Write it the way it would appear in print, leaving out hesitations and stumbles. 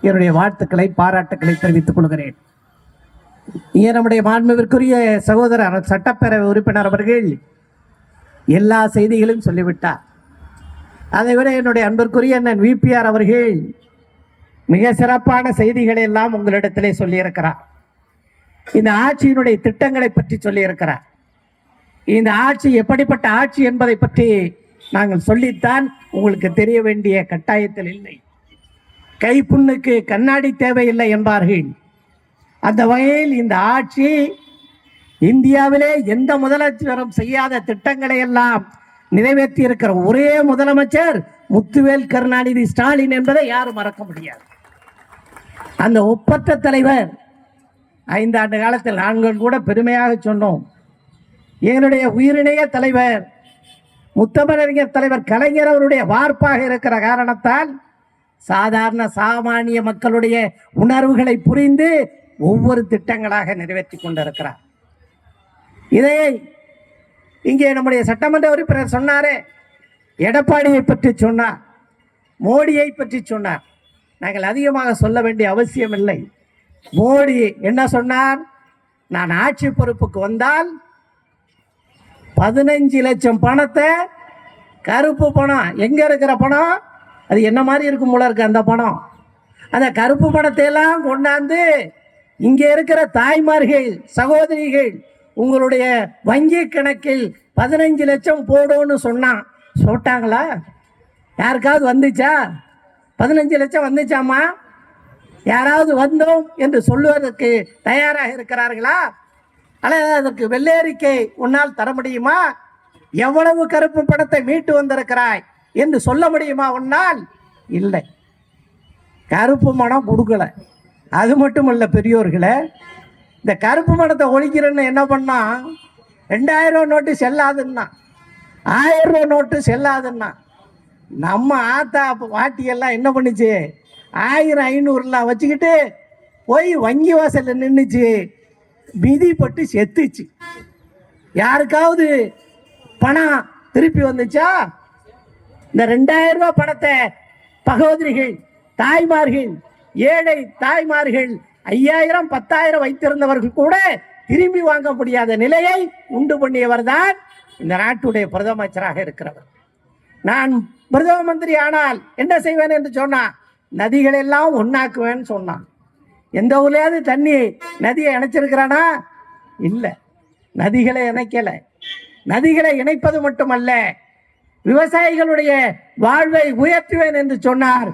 என்னுடைய வாழ்த்துக்களை பாராட்டுக்களை தெரிவித்துக் கொள்கிறேன். இங்கே நம்முடைய மாண்புமிகுரிய சகோதரர் சட்டப்பேரவை உறுப்பினர் அவர்கள் எல்லா செய்திகளையும் சொல்லிவிட்டார். அதைவிட என்னுடைய அன்பிற்குரிய அண்ணன் விபிஆர் அவர்கள் மிக சிறப்பான செய்திகளை எல்லாம் உங்களிடத்திலே சொல்லியிருக்கிறார். இந்த ஆட்சியினுடைய திட்டங்களை பற்றி சொல்லியிருக்கிறார். இந்த ஆட்சி எப்படிப்பட்ட ஆட்சி என்பதை பற்றி நாங்கள் சொல்லித்தான் உங்களுக்கு தெரிய வேண்டிய கட்டாயத்தில் இல்லை. கைப்புண்ணுக்கு கண்ணாடி தேவையில்லை என்பார்கள். அந்த வகையில் இந்த ஆட்சி இந்தியாவிலே எந்த முதலமைச்சரும் செய்யாத திட்டங்களை எல்லாம் நிறைவேற்றி இருக்கிற ஒரே முதலமைச்சர் முத்துவேல் கருணாநிதி ஸ்டாலின் என்பதை யாரும் மறக்க முடியாது. அந்த ஒப்பற்ற தலைவர் 5 ஆண்டு காலத்தில் நாங்கள் கூட பெருமையாக சொன்னோம். என்னுடைய உயிரிணைய தலைவர் முத்தமிழறிஞர் தலைவர் கலைஞர் அவருடைய வார்ப்பாக இருக்கிற காரணத்தால் சாதாரண சாமானிய மக்களுடைய உணர்வுகளை புரிந்து ஒவ்வொரு திட்டங்களாக நிறைவேற்றி கொண்டிருக்கிறார். இதை இங்கே நம்முடைய சட்டமன்ற உறுப்பினர் சொன்னாரே, எடப்பாடியை பற்றி சொன்னார், மோடியை பற்றி சொன்னார். நாங்கள் அதிகமாக சொல்ல வேண்டிய அவசியம் இல்லை. மோடி என்ன சொன்னார்? நான் ஆட்சி பொறுப்புக்கு வந்தால் 15 லட்சம் பணத்தை, கருப்பு பணம், எங்கே இருக்கிற பணம், அது என்ன மாதிரி இருக்கும் போல இருக்கு அந்த பணம், அந்த கருப்பு பணத்தை எல்லாம் கொண்டாந்து இங்கே இருக்கிற தாய்மார்கள் சகோதரிகள் உங்களுடைய வங்கி கணக்கில் 15 லட்சம் போடுன்னு சொன்னான். சொல்லிட்டாங்களா? யாருக்காவது வந்துச்சா? 15 லட்சம் வந்துச்சாமா? யாராவது வந்தோம் என்று சொல்லுவதற்கு தயாராக இருக்கிறார்களா? அல்லது அதற்கு வெள்ளேறிக்கை உன்னால் தர முடியுமா? எவ்வளவு கருப்பு பணத்தை மீட்டு வந்திருக்கிறாய் என்று சொல்ல முடியுமா உன்னால்? இல்லை. கருப்பு பணம் கொடுக்கல. அது மட்டும் இல்லை பெரியோர்களே, இந்த கருப்பு பணத்தை ஒழிக்கிறேன்னு என்ன பண்ணா, 2000 ரூபா நோட்டு செல்லாதுன்னா, 1000 ரூபா நோட்டு செல்லாதுன்னா, நம்ம ஆத்தா பாட்டியெல்லாம் என்ன பண்ணிச்சு, 1000 500 வச்சுக்கிட்டு போய் வங்கி வாசலில் நின்றுச்சு, மிதிப்பட்டு செத்துச்சு. யாருக்காவது பணம் திருப்பி வந்துச்சா? இந்த 2000 ரூபா பணத்தை சகோதரிகள் தாய்மார்கள், ஏழை தாய்மார்கள் 5000 10,000 வைத்திருந்தவர்கள் கூட திரும்பி வாங்க முடியாத நிலையை உண்டு பண்ணியவர் தான் இந்த நாட்டுடைய பிரதமராக இருக்கிறவர். நான் பிரதம மந்திரி ஆனால் என்ன செய்வேன் என்று சொன்னான், நதிகள் எல்லாம் ஒன்னாக்குவேன்னு சொன்னான். எந்த ஊர்லையாவது தண்ணி நதியை இணைச்சிருக்கிறானா? இல்லை, நதிகளை இணைக்கலை. நதிகளை இணைப்பது மட்டுமல்ல, விவசாயிகளுடைய வாழ்வை உயர்த்துவேன் என்று சொன்னார்.